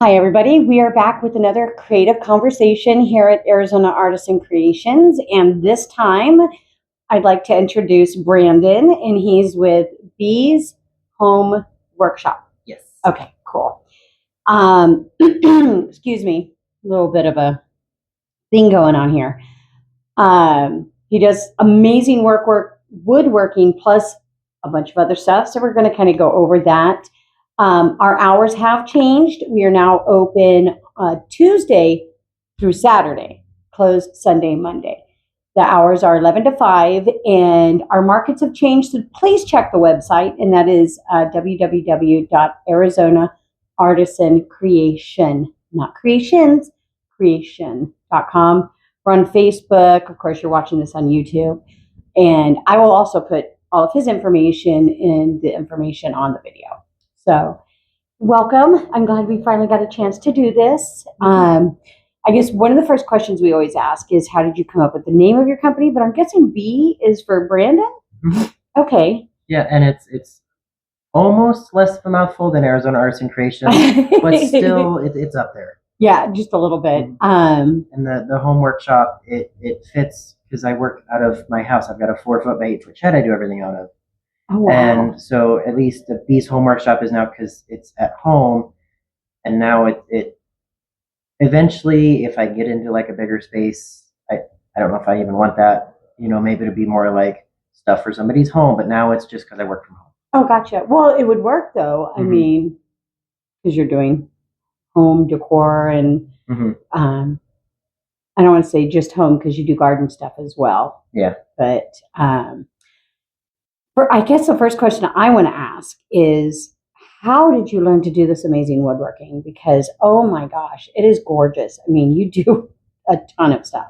Hi, everybody. We are back with another creative conversation here at Arizona Artisan Creations. And this time, I'd like to introduce Brandon, and he's with Bees Home Workshop. Yes. Okay, cool. Excuse me, a little bit of a thing going on here. He does amazing woodworking, plus a bunch of other stuff. So we're going to kind of go over that. Our hours have changed. We are now open Tuesday through Saturday, closed Sunday, Monday. The hours are 11 to 5, and our markets have changed. So please check the website, and that is www.arizonaartisancreation, not creations, creation.com. We're on Facebook. Of course, you're watching this on YouTube. And I will also put all of his information in the information on the video. So welcome. I'm glad we finally got a chance to do this. I guess one of the first questions we always ask is, how did you come up with the name of your company? But I'm guessing B is for Brandon? Mm-hmm. Okay. Yeah, and it's almost less of a mouthful than Arizona Artisan Creation, but still it's up there. Yeah, just a little bit. And the home workshop, it fits because I work out of my house. I've got a 4 foot by 8 foot shed I do everything out of. Oh, wow. And so at least the Bees Home Workshop is now because it's at home, and now it eventually, if I get into like a bigger space, I don't know if I even want that, maybe to be more like stuff for somebody's home, but now it's just because I work from home. Oh, gotcha. Well, it would work though. I mean, because you're doing home decor and I don't want to say just home because you do garden stuff as well. Yeah. But I guess the first question I want to ask is, how did you learn to do this amazing woodworking? Because, oh my gosh, it is gorgeous. I mean, you do a ton of stuff.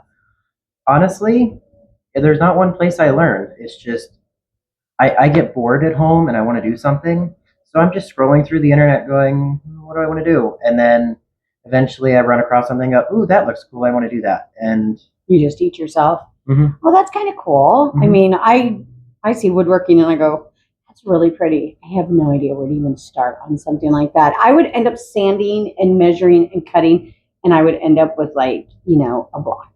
Honestly, there's not one place I learned. It's just I get bored at home and I want to do something. So I'm just scrolling through the internet going, what do I want to do? And then eventually I run across something, go, ooh, that looks cool. I want to do that. And you just teach yourself. Well, that's kind of cool. I mean, I see woodworking and I go, that's really pretty. I have no idea where to even start on something like that. I would end up sanding and measuring and cutting, and I would end up with like, a block.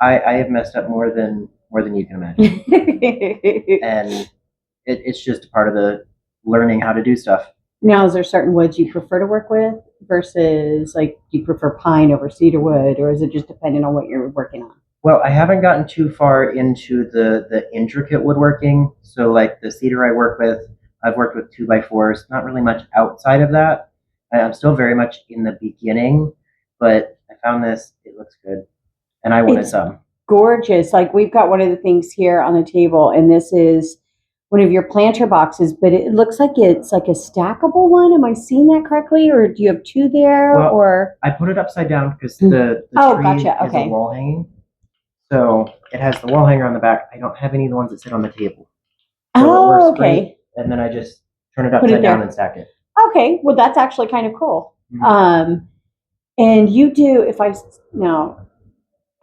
I have messed up more than you can imagine. And it's just a part of the learning how to do stuff. Now, is there certain woods you prefer to work with versus, like, do you prefer pine over cedar wood, or is it just depending on what you're working on? Well, I haven't gotten too far into the intricate woodworking. So like the cedar I work with, I've worked with 2x4s, not really much outside of that. I'm still very much in the beginning, but I found this, it looks good. And I wanted some. Gorgeous. Like, we've got one of the things here on the table, and this is one of your planter boxes, but it looks like it's like a stackable one. Am I seeing that correctly? Or do you have two there? Well, or I put it upside down because the tree gotcha. is a wall hanging. So it has the wall hanger on the back. I don't have any of the ones that sit on the table. So okay. Great. And then I just turn it upside down and stack it. Okay. Well, that's actually kind of cool. And you do,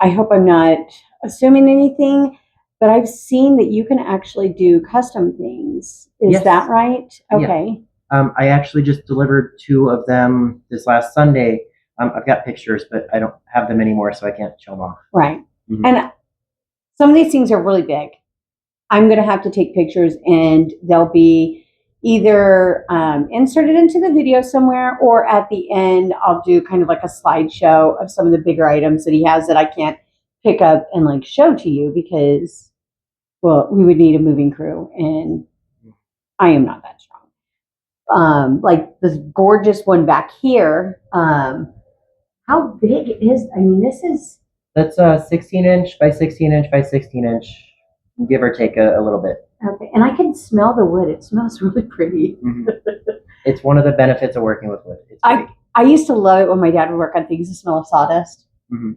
I hope I'm not assuming anything, but I've seen that you can actually do custom things. Is that right? Okay. Yeah. I actually just delivered 2 of them this last Sunday. I've got pictures, but I don't have them anymore, so I can't show them off. Right. And some of these things are really big. I'm going to have to take pictures, and they'll be either inserted into the video somewhere, or at the end, I'll do kind of like a slideshow of some of the bigger items that he has that I can't pick up and like show to you because, well, we would need a moving crew, and I am not that strong. Like this gorgeous one back here. How big is? I mean, that's a 16-inch by 16-inch by 16-inch, give or take a little bit. Okay, and I can smell the wood. It smells really pretty. It's one of the benefits of working with wood. I used to love it when my dad would work on things. The smell of sawdust.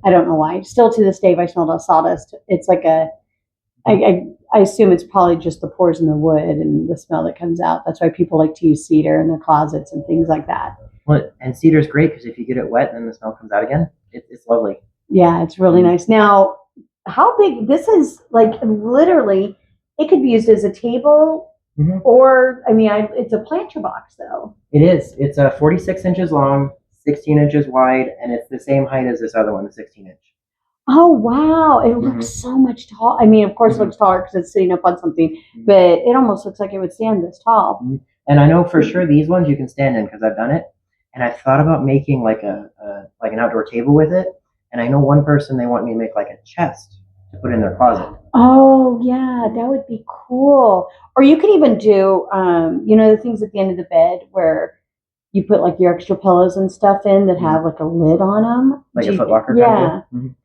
I don't know why. Still to this day, if I smell the sawdust, it's like I assume it's probably just the pores in the wood and the smell that comes out. That's why people like to use cedar in their closets and things like that. Well, and cedar's great because if you get it wet and then the smell comes out again, it's lovely. Yeah, it's really nice. Now, how big? This is like literally, it could be used as a table, or I mean, it's a planter box though. It is. It's 46 inches long, 16 inches wide, and it's the same height as this other one, the 16-inch. Oh, wow. It looks so much tall. I mean, of course, it looks taller because it's sitting up on something, but it almost looks like it would stand this tall. And I know for sure these ones you can stand in because I've done it. And I thought about making like like an outdoor table with it. And I know one person, they want me to make like a chest to put in their closet. Oh, yeah, that would be cool. Or you could even do, the things at the end of the bed where you put like your extra pillows and stuff in that have like a lid on them. Like a footlocker yeah. kind of.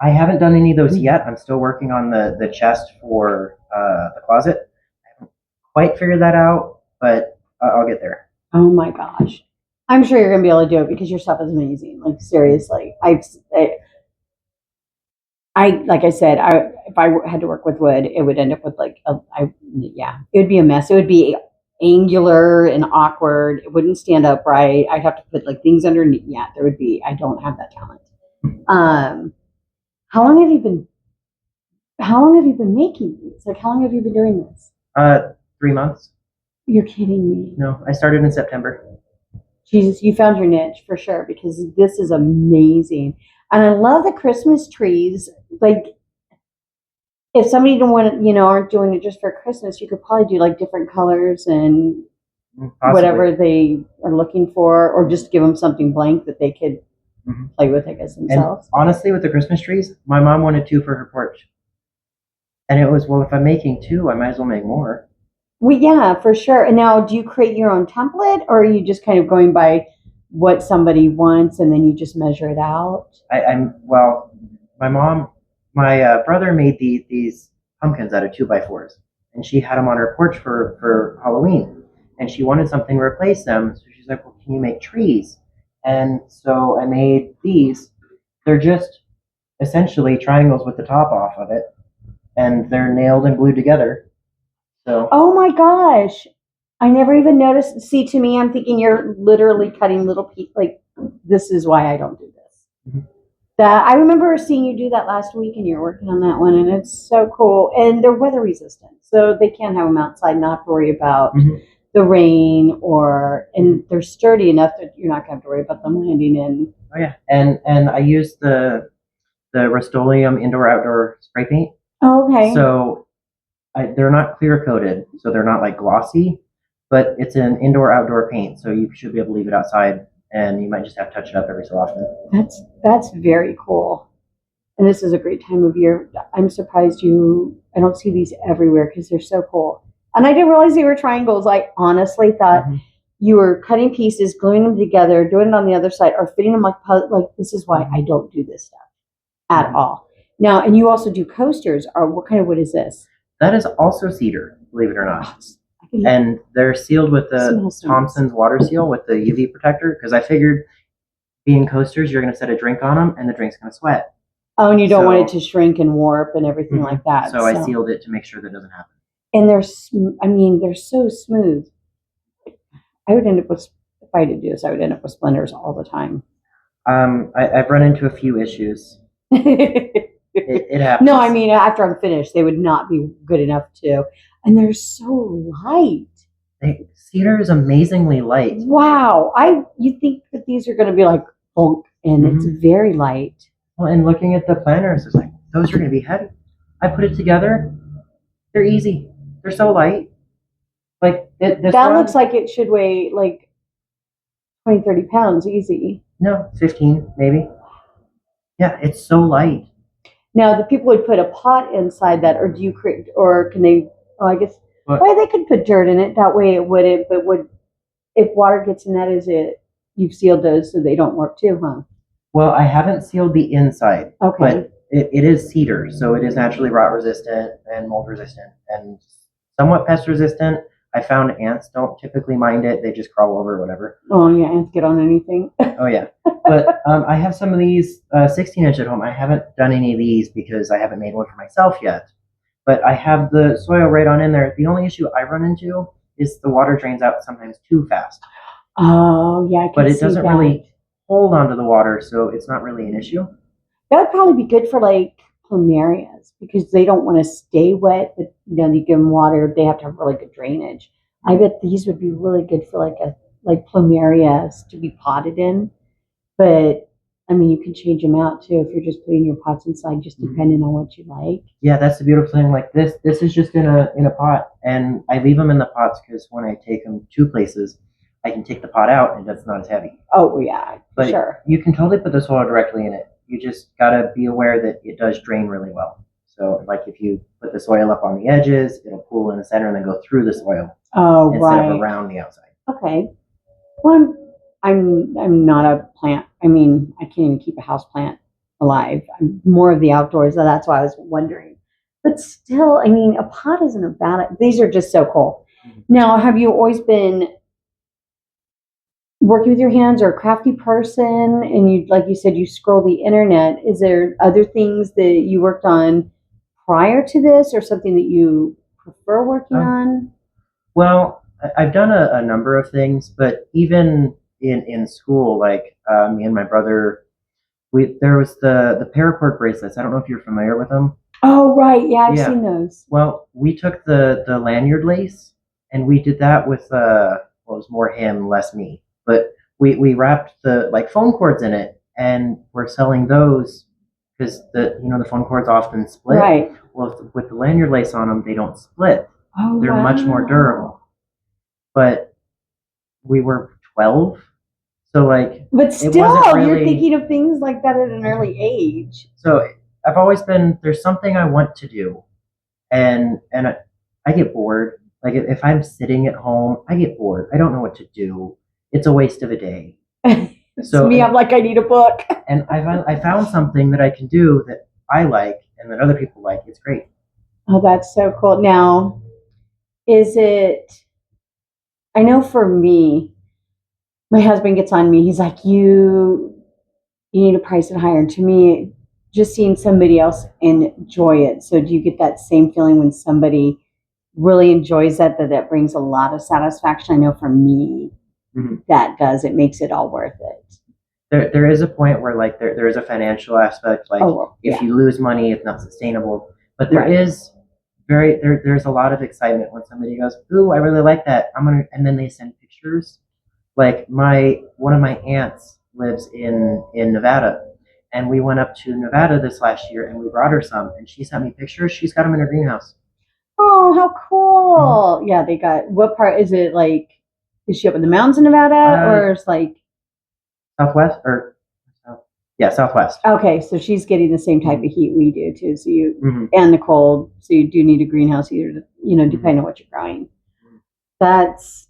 I haven't done any of those yet. I'm still working on the chest for the closet. I haven't quite figured that out, but I'll get there. Oh my gosh. I'm sure you're going to be able to do it because your stuff is amazing. Like, seriously. Like I said, if I had to work with wood, it would end up with like, it would be a mess. It would be angular and awkward. It wouldn't stand upright. I'd have to put like things underneath. Yeah, I don't have that talent. How long have you been making these? Like, how long have you been doing this? 3 months. You're kidding me. No, I started in September. Jesus, you found your niche for sure because this is amazing. And I love the Christmas trees. Like, if somebody don't want to, aren't doing it just for Christmas, you could probably do like different colors and whatever they are looking for, or just give them something blank that they could play with, I guess, themselves. And honestly, with the Christmas trees, my mom wanted 2 for her porch. And it was, well, if I'm making 2, I might as well make more. Well, yeah, for sure. And now, do you create your own template, or are you just kind of going by what somebody wants and then you just measure it out? My brother made these pumpkins out of 2x4s, and she had them on her porch for Halloween, and she wanted something to replace them. So she's like, well, can you make trees? And so I made these. They're just essentially triangles with the top off of it, and they're nailed and glued together. So. Oh my gosh. I never even noticed. See, to me, I'm thinking you're literally cutting little pieces. Like, this is why I don't do this. That I remember seeing you do that last week, and you're working on that one, and it's so cool. And they're weather resistant, so they can't have them outside, not have to worry about the rain, and they're sturdy enough that you're not going to have to worry about them landing in. Oh yeah, and I use the Rust-Oleum indoor-outdoor spray paint. Oh, okay. So they're not clear coated, so they're not like glossy, but it's an indoor-outdoor paint, so you should be able to leave it outside, and you might just have to touch it up every so often. That's very cool. And this is a great time of year. I'm surprised I don't see these everywhere because they're so cool. And I didn't realize they were triangles. I honestly thought you were cutting pieces, gluing them together, doing it on the other side, or fitting them like this is why I don't do this stuff at all. Now, and you also do coasters. Or what kind of wood is this? That is also cedar, believe it or not. And they're sealed with the Thompson's water seal with the UV protector, because I figured being coasters, you're going to set a drink on them and the drink's going to sweat. Oh, and you don't want it to shrink and warp and everything like that. So I sealed it to make sure that doesn't happen. And they're so smooth. I would end up with, if I did do this, I would end up with splinters all the time. I've run into a few issues. It happens. No, I mean, after I'm finished, they would not be good enough to. And they're so light. Cedar is amazingly light. Wow. You think that these are going to be like bulk, and it's very light. Well, and looking at the planners, it's like, those are going to be heavy. I put it together. They're easy. They're so light. Like that looks like it should weigh like 20, 30 pounds easy. No, 15 maybe. Yeah, it's so light. Now, the people would put a pot inside that, or do you create, or can they? Oh, I guess. Well, they could put dirt in it. That way, it wouldn't. But if water gets in that? You've sealed those so they don't warp too, huh? Well, I haven't sealed the inside. Okay. But it is cedar, so it is naturally rot resistant and mold resistant and somewhat pest resistant. I found ants don't typically mind it; they just crawl over whatever. Oh yeah, ants get on anything. Oh yeah, but I have some of these 16-inch at home. I haven't done any of these because I haven't made one for myself yet. But I have the soil right on in there. The only issue I run into is the water drains out sometimes too fast. Oh yeah, but it doesn't really hold onto the water, so it's not really an issue. That would probably be good for like plumerias because they don't want to stay wet, but you give them water. They have to have really good drainage. I bet these would be really good for like plumerias to be potted in. But I mean, you can change them out too if you're just putting your pots inside, just depending on what you like. Yeah, that's the beautiful thing. Like this is just in a pot, and I leave them in the pots because when I take them to places, I can take the pot out and it's not as heavy. Oh yeah, for But sure. you can totally put the soil directly in it. You just gotta be aware that it does drain really well. So like if you put the soil up on the edges, it'll pool in the center and then go through the soil Oh instead of right. around the outside. Okay. Well, I'm not a plant. I mean, I can't even keep a house plant alive. I'm more of the outdoors, so that's why I was wondering. But still, I mean, a pot isn't a bad. These are just so cool. Now, have you always been working with your hands or a crafty person? And you, like you said, you scroll the internet. Is there other things that you worked on prior to this, or something that you prefer working on? Well, I've done a number of things, but even in school, like me and my brother, there was the paracord bracelets. I don't know if you're familiar with them. Oh, right. Yeah, I've Yeah. seen those. Well, we took the lanyard lace and we did that with well, it was more him, less me. But we wrapped the like phone cords in it and we're selling those because the phone cords often split. Right. Well, with the lanyard lace on them, they don't split. Oh, They're much more durable. But we were 12, so like But it still, wasn't you're really. thinking of things like that at an early age. So I've always been there's something I want to do, and I get bored. Like if I'm sitting at home, I get bored. I don't know what to do. It's a waste of a day. So me, I'm like, I need a book. And I found something that I can do that I like and that other people like. It's great. Oh, that's so cool. Now, is it? I know for me, my husband gets on me. He's like, you need to price it higher. And to me, just seeing somebody else enjoy it. So do you get that same feeling when somebody really enjoys that brings a lot of satisfaction? I know for me, that does. It makes it all worth it. There is a point where like there is a financial aspect. Like if you lose money, it's not sustainable. But there's a lot of excitement when somebody goes, "Ooh, I really like that. And then they send pictures. Like one of my aunts lives in Nevada, and we went up to Nevada this last year, and we brought her some, and she sent me pictures. She's got them in her greenhouse. Oh, how cool! Yeah, they got. What part is it? Like, is she up in the mountains in Nevada, or it's like southwest or southwest? Okay, so she's getting the same type of heat we do too. So and the cold. So you do need a greenhouse, either depending on what you're growing. That's.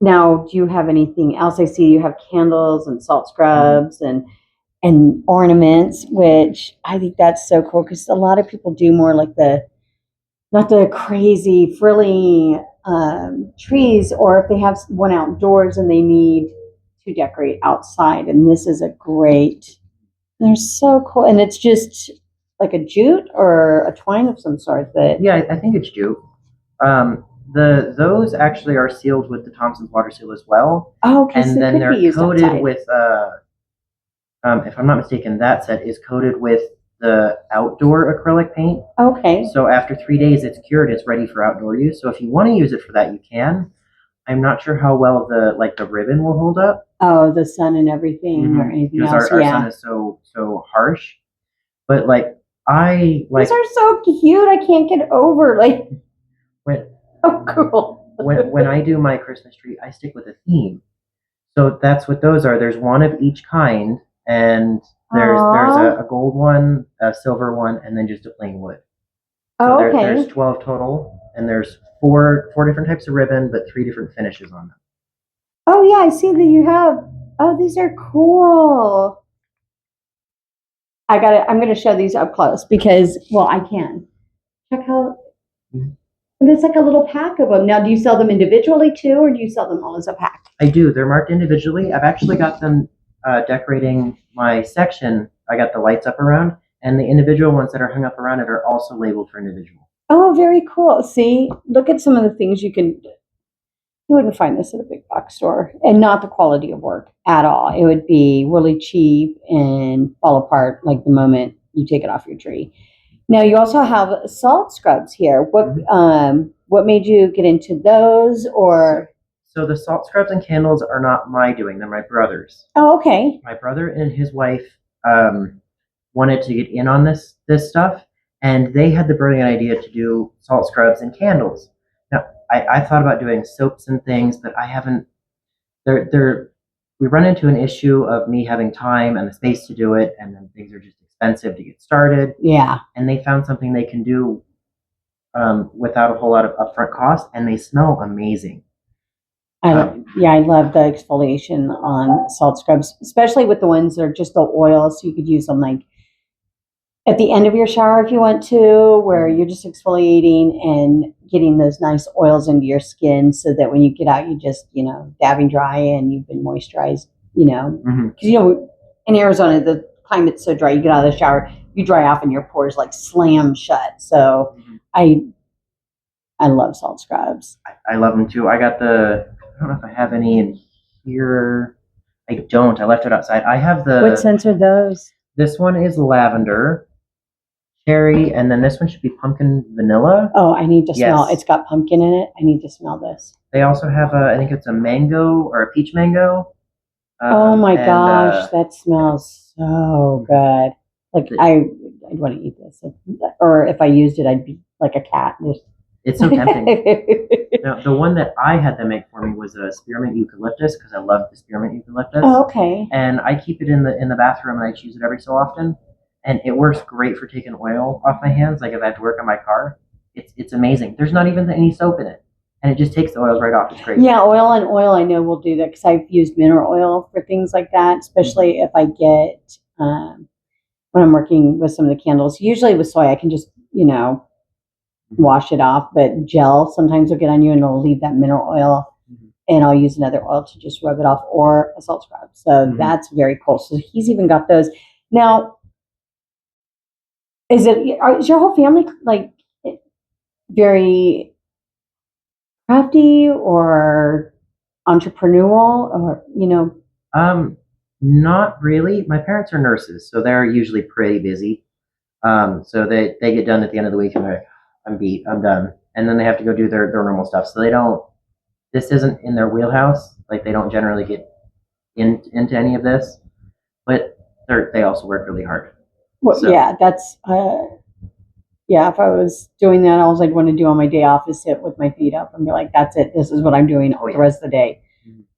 Now, do you have anything else? I see you have candles and salt scrubs and ornaments, which I think that's so cool because a lot of people do more like not the crazy frilly trees, or if they have one outdoors and they need to decorate outside. And this is a great. They're so cool, and it's just like a jute or a twine of some sort. Yeah, I think it's jute. Those actually are sealed with the Thompson's water seal as well. Oh, okay. And so then they're coated outside. with, if I'm not mistaken, that set is coated with the outdoor acrylic paint. Okay. So after 3 days, it's cured. It's ready for outdoor use. So if you want to use it for that, you can. I'm not sure how well the ribbon will hold up. Oh, the sun and everything or anything else. Because our sun is so harsh. But these are so cute. I can't get over Oh, cool. when I do my Christmas tree, I stick with a theme. So that's what those are. There's one of each kind, and there's a gold one, a silver one, and then just a plain wood. So there's 12 total, and there's four different types of ribbon, but 3 different finishes on them. Oh yeah, I see that you have. Oh, these are cool. I'm gonna show these up close because, well, I can. Check how. And it's like a little pack of them. Now, do you sell them individually too, or do you sell them all as a pack? I do. They're marked individually. I've actually got them decorating my section. I got the lights up around, and the individual ones that are hung up around it are also labeled for individual. Oh, very cool. See, look at some of the things you can. You wouldn't find this at a big box store, and not the quality of work at all. It would be really cheap and fall apart like the moment you take it off your tree. Now, you also have salt scrubs here. What made you get into those? Or So the salt scrubs and candles are not my doing; they're my brother's. Oh, okay. My brother and his wife wanted to get in on this stuff, and they had the brilliant idea to do salt scrubs and candles. Now, I thought about doing soaps and things, but I haven't. They're we run into an issue of me having time and the space to do it, and then things are just expensive to get started. Yeah. And they found something they can do without a whole lot of upfront cost, and they smell amazing. I love the exfoliation on salt scrubs, especially with the ones that are just the oil. So you could use them like at the end of your shower if you want to, where you're just exfoliating and getting those nice oils into your skin so that when you get out, you just, dabbing dry and you've been moisturized, Mm-hmm. Because, in Arizona, the climate's so dry, you get out of the shower, you dry off and your pores like slam shut. So I love salt scrubs. I love them too. I don't know if I have any in here. I don't. I left it outside. I have What scents are those? This one is lavender, cherry, and then this one should be pumpkin vanilla. Oh, I need to smell. Yes. It's got pumpkin in it. I need to smell this. They also have I think it's a mango or a peach mango. Oh my gosh, that smells so good. Like I'd want to eat this. Or if I used it, I'd be like a cat. It's so tempting. Now, the one that I had them make for me was a spearmint eucalyptus because I love the spearmint eucalyptus. Oh, okay. And I keep it in the bathroom and I use it every so often. And it works great for taking oil off my hands. Like if I have to work on my car, it's amazing. There's not even any soap in it, and it just takes the oils right off. It's great. Yeah, oil I know will do that because I've used mineral oil for things like that, especially if I get when I'm working with some of the candles. Usually with soy, I can just wash it off, but gel sometimes will get on you and it'll leave that mineral oil. And I'll use another oil to just rub it off or a salt scrub. So that's very cool. So he's even got those. Now, is your whole family like very crafty or entrepreneurial or, Not really. My parents are nurses, so they're usually pretty busy. So they get done at the end of the week and they're like, I'm beat, I'm done. And then they have to go do their normal stuff. So this isn't in their wheelhouse. Like they don't generally get into any of this, but they also work really hard. Well, so. Yeah, that's if I was doing that, all I'd want to do on my day off is sit with my feet up and be like, that's it. This is what I'm doing the rest of the day.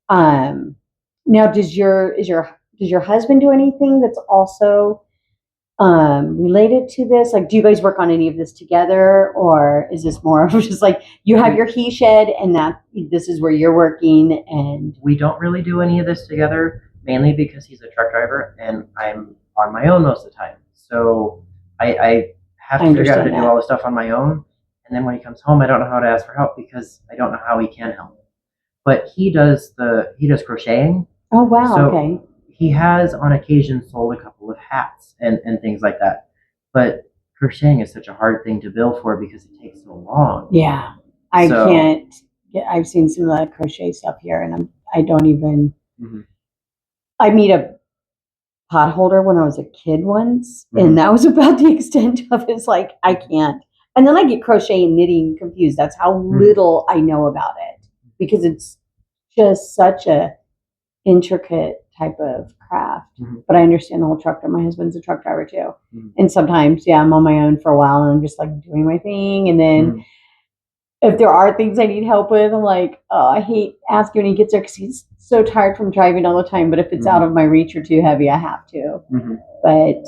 Now, does your husband do anything that's also related to this? Like, do you guys work on any of this together, or is this more of just like you have your he shed and that this is where you're working? And we don't really do any of this together, mainly because he's a truck driver and I'm on my own most of the time. So I have to figure out how to do all the stuff on my own. And then when he comes home, I don't know how to ask for help because I don't know how he can help. But he does crocheting. Oh wow! So okay. He has on occasion sold a couple of hats and things like that. But crocheting is such a hard thing to bill for because it takes so long. Yeah, I can't. I've seen some of that crochet stuff here, and I don't even. I made a pot holder when I was a kid once, and that was about the extent of it. It's like I can't. And then I get crochet and knitting confused. That's how little I know about it because it's just such a intricate type of craft. But I understand the whole truck driver. My husband's a truck driver too. And sometimes, I'm on my own for a while and I'm just like doing my thing. And then if there are things I need help with, I'm like, oh, I hate asking when he gets there because he's so tired from driving all the time. But if it's out of my reach or too heavy, I have to. But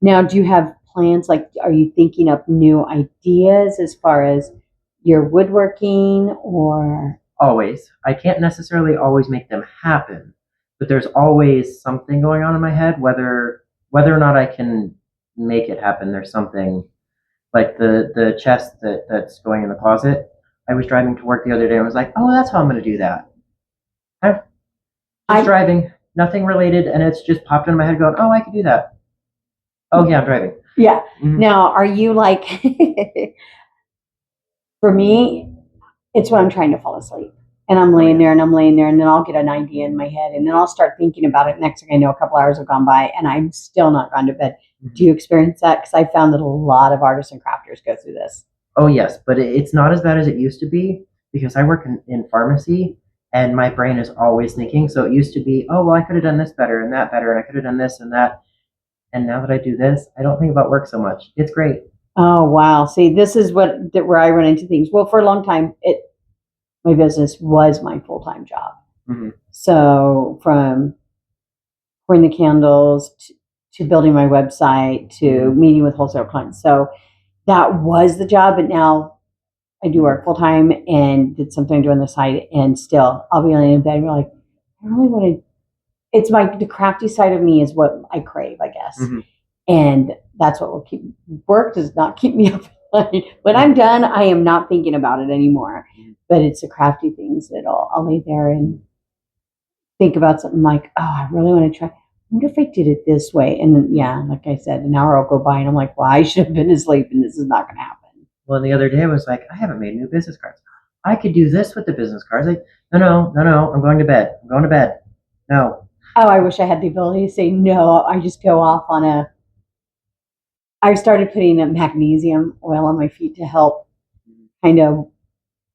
now, do you have plans? Like, are you thinking up new ideas as far as your woodworking or? Always. I can't necessarily always make them happen, but there's always something going on in my head, whether or not I can make it happen. There's something like the chest that's going in the closet. I was driving to work the other day and was like, oh, that's how I'm going to do that. I'm driving, nothing related, and it's just popped into my head going, oh, I could do that. Oh, yeah, I'm driving. Yeah. Now, are you like, for me, it's when I'm trying to fall asleep and I'm laying there and then I'll get an idea in my head and then I'll start thinking about it. Next thing I know, a couple hours have gone by and I'm still not gone to bed. Do you experience that? Because I found that a lot of artists and crafters go through this. Oh, yes, but it's not as bad as it used to be. because I work in pharmacy and my brain is always thinking. So it used to be, oh, well, I could have done this better and that better, and I could have done this and that. And now that I do this, I don't think about work so much. It's great. Oh, wow. See, this is where I run into things. Well, for a long time, my business was my full-time job. Mm-hmm. So from pouring the candles to building my website to meeting with wholesale clients. So that was the job, but now I do work full-time and did something I do on the side, and still I'll be laying in bed and be like, I really want to, it's the crafty side of me is what I crave, I guess. Mm-hmm. And that's what will keep, work does not keep me up. When I'm done, I am not thinking about it anymore. But it's the crafty things that I'll lay there and think about something like, oh, I really want to try. I wonder if I did it this way. And then, yeah, like I said, an hour will go by and I'm like, well, I should have been asleep and this is not going to happen. Well, the other day I was like, I haven't made new business cards. I could do this with the business cards. Like, no, I'm going to bed. I'm going to bed. No. Oh, I wish I had the ability to say no. I just go off on I started putting a magnesium oil on my feet to help kind of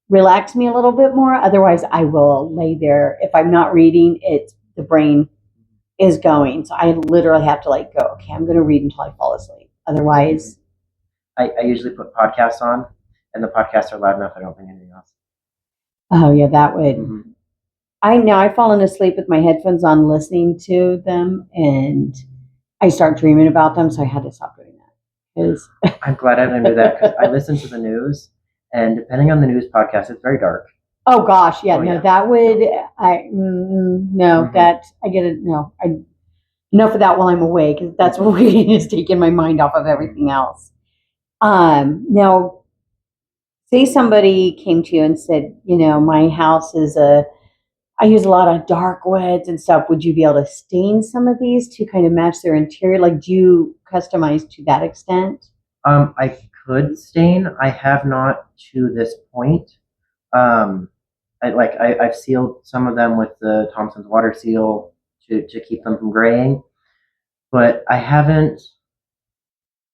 relax me a little bit more. Otherwise, I will lay there. If I'm not reading, the brain is going. So I literally have to go, okay, I'm going to read until I fall asleep. Otherwise, I usually put podcasts on, and the podcasts are loud enough. I don't think anything else. Oh yeah, that would. Mm-hmm. I've fallen asleep with my headphones on listening to them, and I start dreaming about them. So I had to stop doing that. I'm glad I didn't do that because I listen to the news, and depending on the news podcast, it's very dark. Oh gosh, yeah, that would that I get it. No, enough of that while I'm awake. That's what reading is, taking my mind off of everything else. Now, say somebody came to you and said, my house is I use a lot of dark woods and stuff. Would you be able to stain some of these to kind of match their interior? Do you customize to that extent? I could stain. I have not to this point. I've sealed some of them with the Thompson's water seal to keep them from graying, but I haven't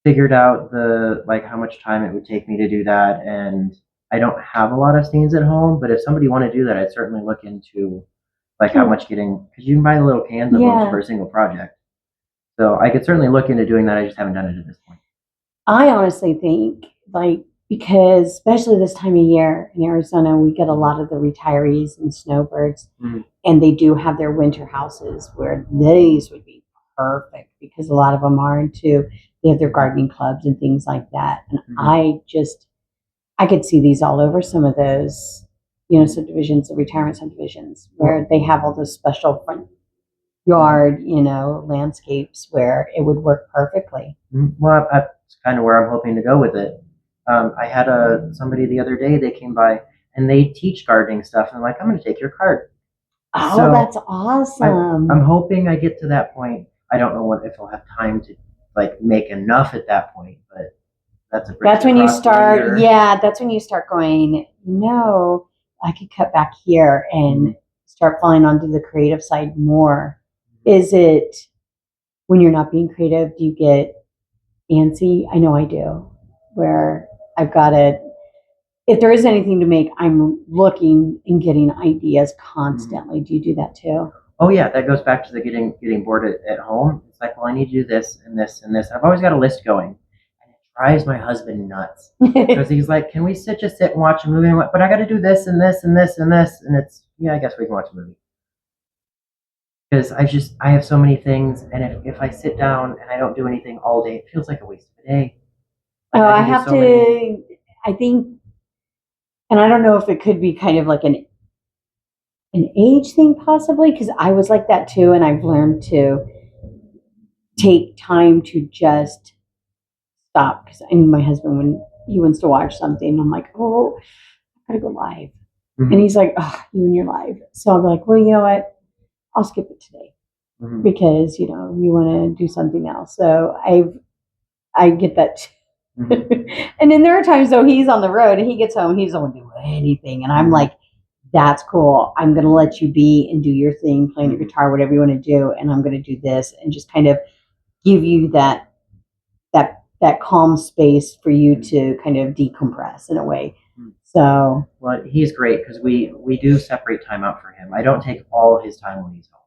figured out how much time it would take me to do that, and I don't have a lot of stains at home. But if somebody wanted to do that, I'd certainly look into how much because you can buy the little cans of them for a single project. So I could certainly look into doing that. I just haven't done it at this point. I honestly think because especially this time of year in Arizona, we get a lot of the retirees and snowbirds, and they do have their winter houses where these would be perfect because a lot of them they have their gardening clubs and things like that. And I could see these all over some of those, subdivisions, the retirement subdivisions where they have all those special front yard, landscapes where it would work perfectly. Well, that's kind of where I'm hoping to go with it. I had somebody the other day, they came by and they teach gardening stuff. And I'm like, I'm going to take your card. Oh, so that's awesome. I'm hoping I get to that point. I don't know if I'll have time to make enough at that point, but that's when you start. Yeah, that's when you start going, I could cut back here and start falling onto the creative side more. Is it when you're not being creative, do you get antsy? I know I do, where I've got if there is anything to make, I'm looking and getting ideas constantly. Do you do that too? Oh yeah, that goes back to the getting bored at home. It's like, well, I need to do this and this and this. I've always got a list going. Drives my husband nuts because he's like, can we just sit and watch a movie? But I got to do this and this and this and this, and it's I guess we can watch a movie because I have so many things, and if I sit down and I don't do anything all day, it feels like a waste of a day. I have to. I think, and I don't know if it could be kind of like an age thing possibly, because I was like that too, and I've learned to take time to just stop. Because my husband, when he wants to watch something, I'm like, oh, I gotta go live. And he's like, oh, you and your live. So I'll be like, well, you know what? I'll skip it today because, you want to do something else. So I get that. And then there are times though, he's on the road and he gets home and he doesn't want to do anything. And I'm like, that's cool. I'm going to let you be and do your thing, playing your guitar, whatever you want to do. And I'm going to do this and just kind of give you that calm space for you to kind of decompress in a way. So, Well, he's great because we do separate time out for him. I don't take all his time when he's home.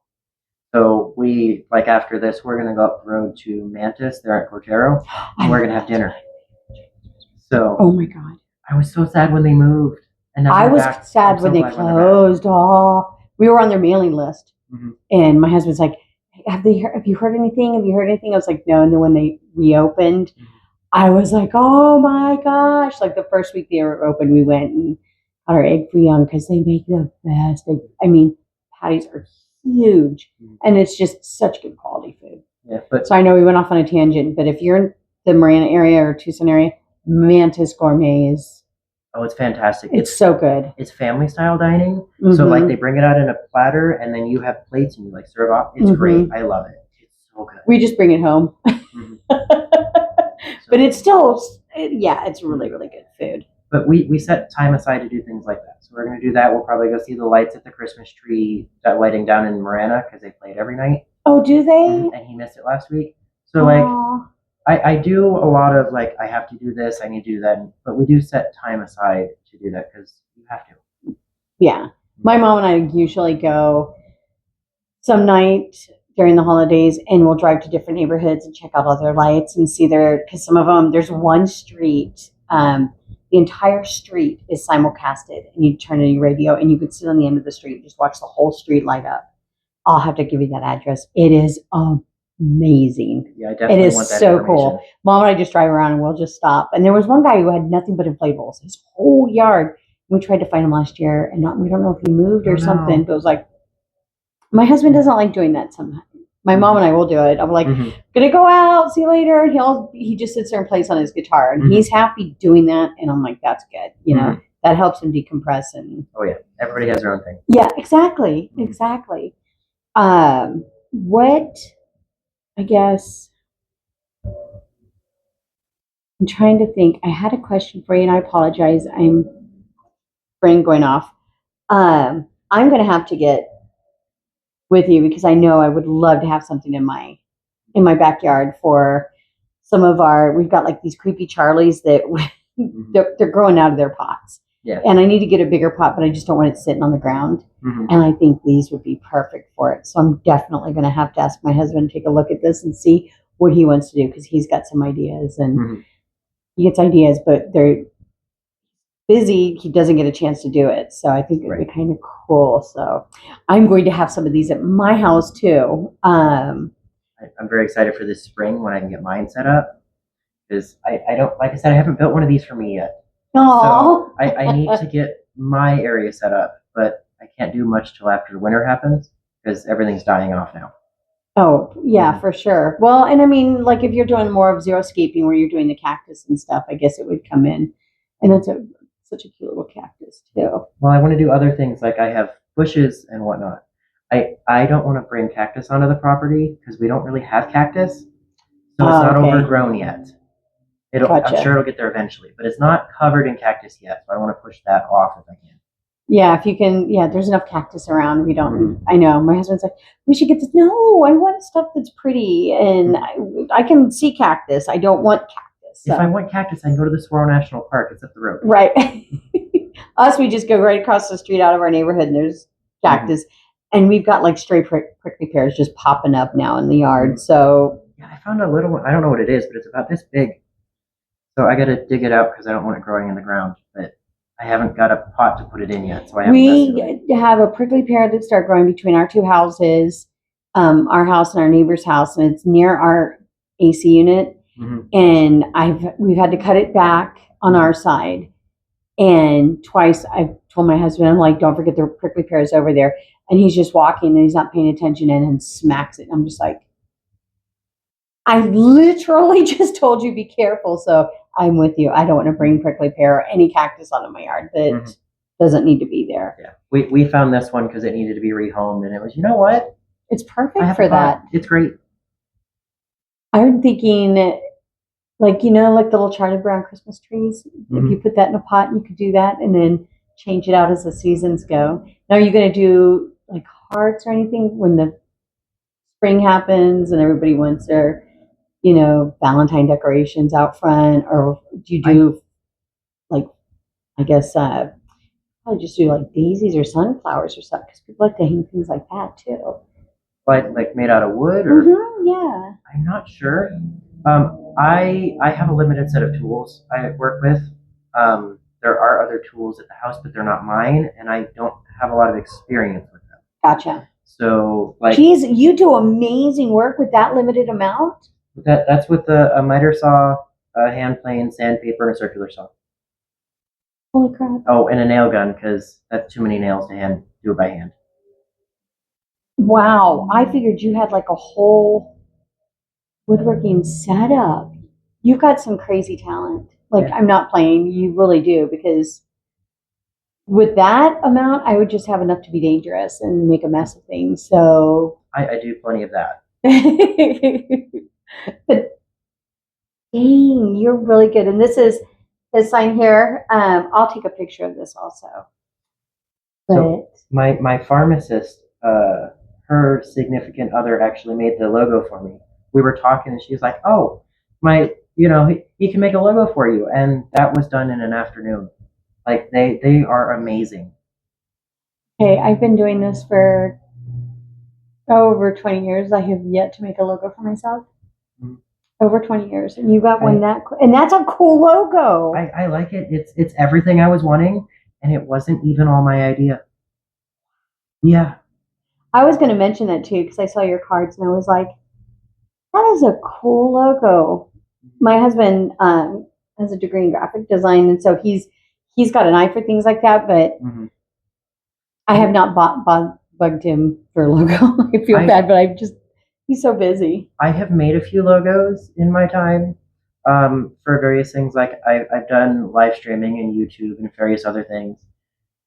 So we like after this, we're gonna go up the road to Mantis there at Cordero, and we're gonna have dinner. So oh my God. I was so sad when they moved, and now I they're was back. sad I'm so when they glad when they're back. closed. Oh, we were on their mailing list, Mhm. and my husband's like, Have you heard anything? Have you heard anything?" I was like, "No." And then when they reopened, I was like, "Oh my gosh!" Like the first week they were open, we went and got our egg foo young because they make the best. I mean, patties are huge, and it's just such good quality food. Yeah, but So I know we went off on a tangent, but if you're in the Marana area or Tucson area, Mantis Gourmet is oh, it's fantastic. it's so good. It's family style dining. So like they bring it out in a platter, and then you have plates and you like serve off. It's great. I love it. It's so good. We just bring it home. Mhm. But it's still, yeah, it's really, really good food. But we set time aside to do things like that. So we're going to do that. We'll probably go see the lights at the Christmas tree lighting down in Marana because they play it every night. Oh, do they? And he missed it last week. So like I do a lot of like I have to do this, I need to do that, but we do set time aside to do that because you have to. Yeah. My mom and I usually go some night during the holidays, and we'll drive to different neighborhoods and check out all their lights and see because some of them, there's one street, the entire street is simulcasted, and you turn on your radio and you can sit on the end of the street and just watch the whole street light up. I'll have to give you that address. It is amazing. Yeah, I definitely want that so cool. Mom and I just drive around and we'll just stop. And there was one guy who had nothing but inflatables, his whole yard. We tried to find him last year, and we don't know if he moved or something, but it was like, my husband doesn't like doing that sometimes. My mom and I will do it. I'm like, gonna go out, see you later. And he just sits there and plays on his guitar, and he's happy doing that. And I'm like, that's good. You know, that helps him decompress. And oh yeah, everybody has their own thing. Yeah, exactly. Exactly. What, I guess, I'm trying to think. I had a question for you, and I apologize. I'm brain going off. I'm gonna have to get with you because I know I would love to have something in my backyard for some of we've got like these creepy Charlies that they're growing out of their pots. Yeah. And I need to get a bigger pot, but I just don't want it sitting on the ground. And I think these would be perfect for it. So I'm definitely going to have to ask my husband to take a look at this and see what he wants to do, because he's got some ideas, and he gets ideas, but they're busy. He doesn't get a chance to do it. So I think it would be kind of cool. So I'm going to have some of these at my house too. I'm very excited for this spring when I can get mine set up, because I don't, like I said, I haven't built one of these for me yet. Aww. So I need to get my area set up, but I can't do much till after the winter happens because everything's dying off now. Oh, yeah, for sure. Well, and I mean, like if you're doing more of xeriscaping where you're doing the cactus and stuff, I guess it would come in. And that's such a cute little cactus too. Well, I want to do other things, like I have bushes and whatnot. I don't want to bring cactus onto the property because we don't really have cactus, so it's not overgrown yet. I'm sure it'll get there eventually, but it's not covered in cactus yet, so I want to push that off if I can. Yeah, if you can. Yeah, there's enough cactus around. We don't. I know. My husband's like, we should get this. No, I want stuff that's pretty, and I can see cactus. I don't want cactus. So. If I want cactus, I can go to the Saguaro National Park. It's up the road. Right. Us, we just go right across the street out of our neighborhood, and there's cactus, and we've got like stray prickly pears just popping up now in the yard. So yeah, I found a little one. I don't know what it is, but it's about this big. So I got to dig it out because I don't want it growing in the ground, but I haven't got a pot to put it in yet. So we have a prickly pear that started growing between our two houses, our house and our neighbor's house, and it's near our AC unit. And we've had to cut it back on our side, and twice I've told my husband, I'm like, don't forget the prickly pears over there, and he's just walking and he's not paying attention and smacks it. And I'm just like, I literally just told you be careful. So I'm with you. I don't want to bring prickly pear or any cactus onto my yard that doesn't need to be there. Yeah, we found this one because it needed to be rehomed, and it was, you know what? It's perfect for that. It's great. I'm thinking, like, you know, like the little Charlie Brown Christmas trees. If you put that in a pot, you could do that and then change it out as the seasons go. Now, are you going to do like hearts or anything when the spring happens and everybody wants their, Valentine decorations out front, or do you do like I guess probably just do like daisies or sunflowers or something because people like to hang things like that too. Like made out of wood, or Yeah. I'm not sure. I have a limited set of tools I work with. There are other tools at the house, but they're not mine, and I don't have a lot of experience with them. Gotcha. So, like, geez, you do amazing work with that limited amount. that's with a miter saw, a hand plane, sandpaper, and a circular saw. Holy crap. Oh, and a nail gun, because that's too many nails to do it by hand. Wow. I figured you had like a whole woodworking setup. You've got some crazy talent. Like, Yeah. I'm not playing. You really do, because with that amount, I would just have enough to be dangerous and make a mess of things. So, I do plenty of that. but dang, you're really good. And this is his sign here. I'll take a picture of this also. But So my pharmacist, her significant other actually made the logo for me. We were talking, and she was like, "Oh, he can make a logo for you," and that was done in an afternoon. Like they are amazing. hey, I've been doing this for over 20 years. I have yet to make a logo for myself. Mhm. Over 20 years, and you got one and that's a cool logo. I like it. It's everything I was wanting, and it wasn't even all my idea. Yeah, I was going to mention that too because I saw your cards and I was like, that is a cool logo. My husband has a degree in graphic design, and so he's got an eye for things like that. But I have not bugged him for a logo. I feel bad, but he's so busy. I have made a few logos in my time for various things. Like I've done live streaming and YouTube and various other things,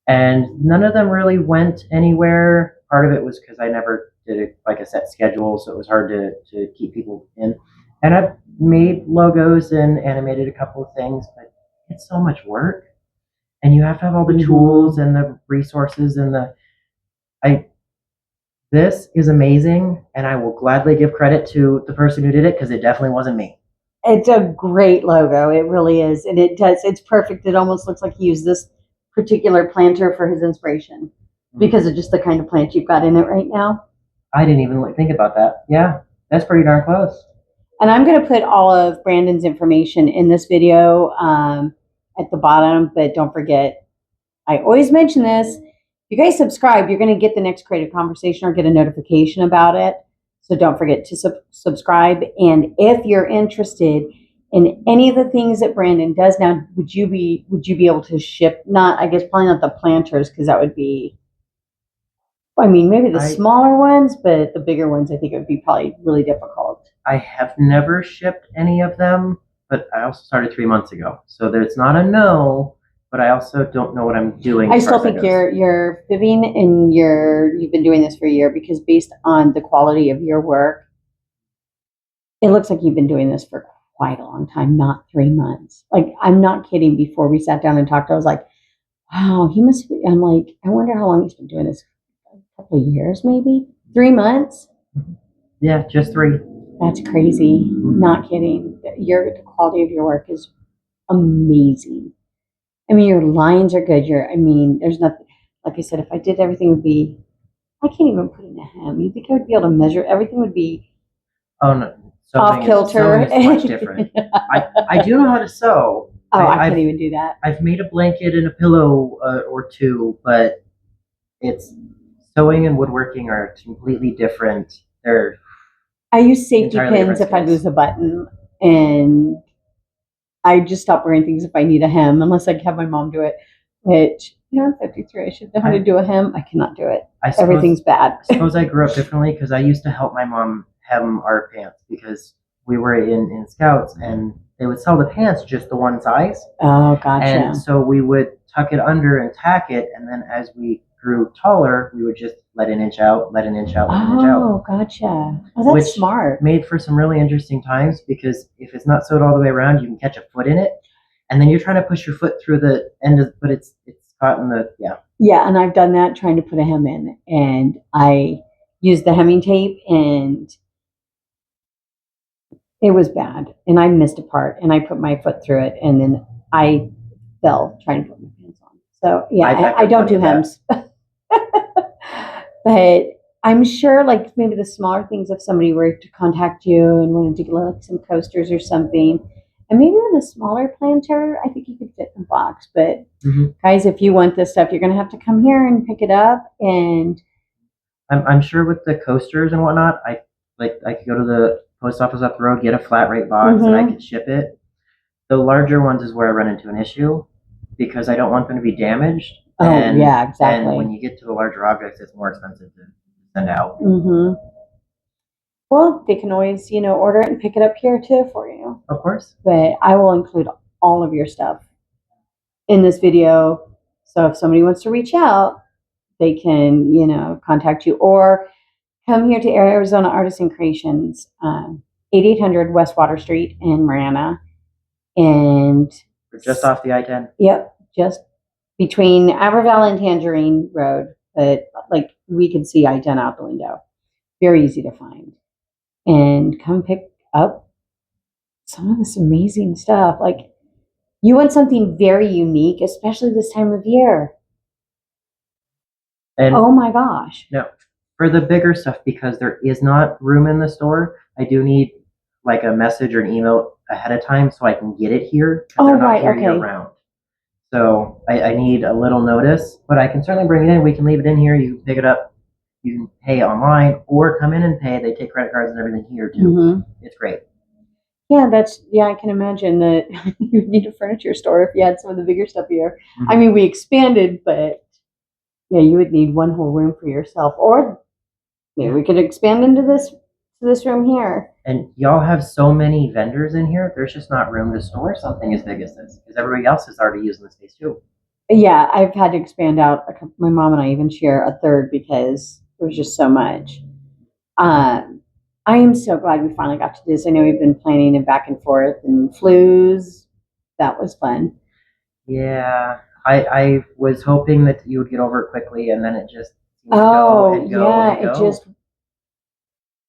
and none of them really went anywhere. Part of it was because I never did like a set schedule, so it was hard to keep people in. And I've made logos and animated a couple of things, but it's so much work, and you have to have all the tools and the resources and I. This is amazing, and I will gladly give credit to the person who did it because it definitely wasn't me. It's a great logo. It really is, and it's perfect. It almost looks like he used this particular planter for his inspiration because of just the kind of plant you've got in it right now. I didn't even think about that. Yeah, that's pretty darn close. And I'm going to put all of Brandon's information in this video at the bottom, but don't forget, I always mention this. If you guys subscribe, you're going to get the next creative conversation or get a notification about it. So don't forget to subscribe. And if you're interested in any of the things that Brandon does now, would you be able to ship? Not, I guess, probably not the planters because that would be. I mean, maybe the smaller ones, but the bigger ones, I think it would be probably really difficult. I have never shipped any of them, but I also started 3 months ago, so there's not a no. But I also don't know what I'm doing. I still think you're fibbing, and you've been doing this for a year because based on the quality of your work, it looks like you've been doing this for quite a long time, not 3 months. Like, I'm not kidding. Before we sat down and talked, I was like, wow, he must be. I'm like, I wonder how long he's been doing this. A couple of years, maybe 3 months. Yeah, just 3. That's crazy. Not kidding. The quality of your work is amazing. I mean, your lines are good. There's nothing. Like I said, if I did, everything would be. I can't even put in a hem. You think I would be able to measure? Everything would be. Oh no, off kilter. Sewing is much different. I do know how to sew. Oh, I can't even do that. I've made a blanket and a pillow or two, but it's sewing and woodworking are completely different. I use safety pins if I lose a button, and I just stop wearing things if I need a hem, unless I have my mom do it. Which, I'm 53. I should know how to do a hem. I cannot do it. Everything's bad. I suppose I grew up differently because I used to help my mom hem our pants because we were in Scouts and they would sell the pants just the one size. Oh, gotcha. And so we would tuck it under and tack it, and then as we grew taller, we would just let an inch out, let an inch out, let an inch out. Oh, gotcha. Oh, that's smart. Made for some really interesting times because if it's not sewed all the way around, you can catch a foot in it, and then you're trying to push your foot through the end of, but it's caught in the Yeah, and I've done that trying to put a hem in, and I used the hemming tape, and it was bad, and I missed a part, and I put my foot through it, and then I fell trying to put my So yeah, I've I done don't do plenty of that. hems. But I'm sure like maybe the smaller things, if somebody were to contact you and wanted to get like some coasters or something, and maybe even a smaller planter, I think you could fit in the box. But guys, if you want this stuff, you're gonna have to come here and pick it up. And I'm sure with the coasters and whatnot, I could go to the post office up the road, get a flat rate box, and I could ship it. The larger ones is where I run into an issue because I don't want them to be damaged. Yeah, exactly. And when you get to the larger objects, it's more expensive to send out. Well, they can always, order it and pick it up here too for you. Of course. But I will include all of your stuff in this video. So if somebody wants to reach out, they can, contact you or come here to Arizona Artisan Creations, 8800 West Water Street in Marana. And we're just off the I-10. Yep, just between Abervale and Tangerine Road. But like we can see I-10 out the window. Very easy to find. And come pick up some of this amazing stuff. Like you want something very unique, especially this time of year. And oh my gosh. No, for the bigger stuff, because there is not room in the store, I do need like a message or an email ahead of time so I can get it here. Oh, they're not here year round. So I need a little notice, but I can certainly bring it in. We can leave it in here. You can pick it up. You can pay online or come in and pay. They take credit cards and everything here too. It's great. Yeah, I can imagine that you would need a furniture store if you had some of the bigger stuff here. I mean, we expanded, but yeah, you would need one whole room for yourself. Or maybe we could expand into this room here. And y'all have so many vendors in here, there's just not room to store something as big as this because everybody else is already using the space too. Yeah, I've had to expand out. My mom and I even share a third because there was just so much. I am so glad we finally got to do this. I know we've been planning and back and forth and flus. That was fun. Yeah, I was hoping that you would get over it quickly, and then it just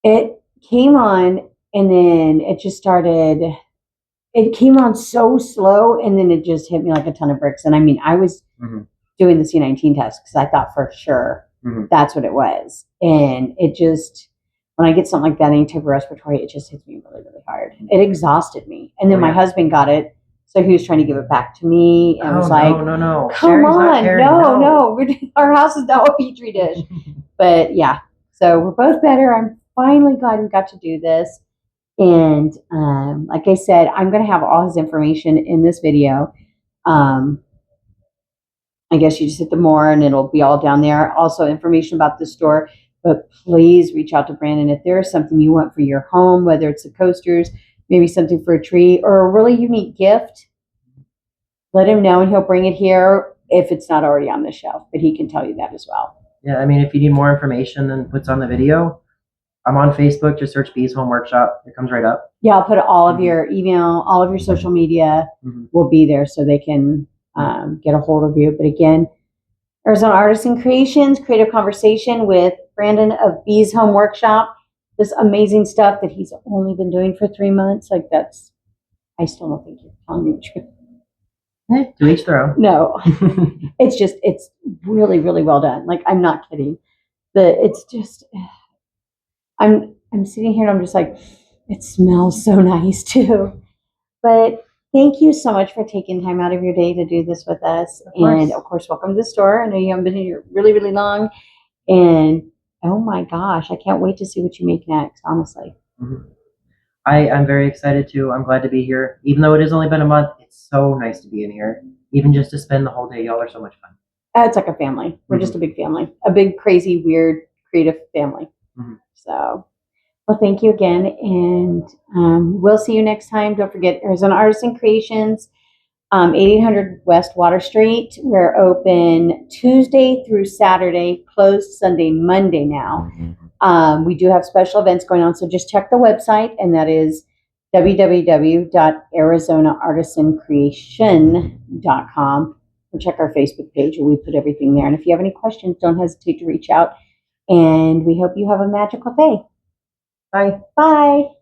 it came on, and then it just started. It came on so slow, and then it just hit me like a ton of bricks. And I mean, I was doing the C19 test because I thought for sure that's what it was. And it just, when I get something like that, any type of respiratory, it just hits me really, really hard. It exhausted me. And then my husband got it, so he was trying to give it back to me, and was like, "No, come on, no, our house is now a petri dish." But yeah, so we're both better. I'm finally glad we got to do this. And like I said, I'm going to have all his information in this video. I guess you just hit the more and it'll be all down there. Also information about the store. But please reach out to Brandon if there is something you want for your home, whether it's the coasters, maybe something for a tree, or a really unique gift. Let him know and he'll bring it here if it's not already on the shelf. But he can tell you that as well. Yeah, I mean, if you need more information than what's on the video, I'm on Facebook. Just search BsHomeWorkshop. It comes right up. Yeah, I'll put all of your email, all of your social media will be there so they can get a hold of you. But again, Arizona Artisan Creations, creative conversation with Brandon of BsHomeWorkshop. This amazing stuff that he's only been doing for 3 months. Like that's, I still don't think you're telling me the truth. To each their own. No, it's really, really well done. Like I'm not kidding. It's just. I'm sitting here and I'm just like, it smells so nice too. But thank you so much for taking time out of your day to do this with us. And of course, welcome to the store. I know you haven't been here really, really long. And oh my gosh, I can't wait to see what you make next, honestly. I'm very excited too. I'm glad to be here. Even though it has only been a month, it's so nice to be in here. Even just to spend the whole day. Y'all are so much fun. It's like a family. We're just a big family. A big, crazy, weird, creative family. So, well, thank you again, and we'll see you next time. Don't forget Arizona Artisan Creations, 8800 West Water Street. We're open Tuesday through Saturday, closed Sunday, Monday now. We do have special events going on, so just check the website, and that is www.arizonaartisancreation.com. And check our Facebook page, where we put everything there. And if you have any questions, don't hesitate to reach out. And we hope you have a magical day. Bye. Bye.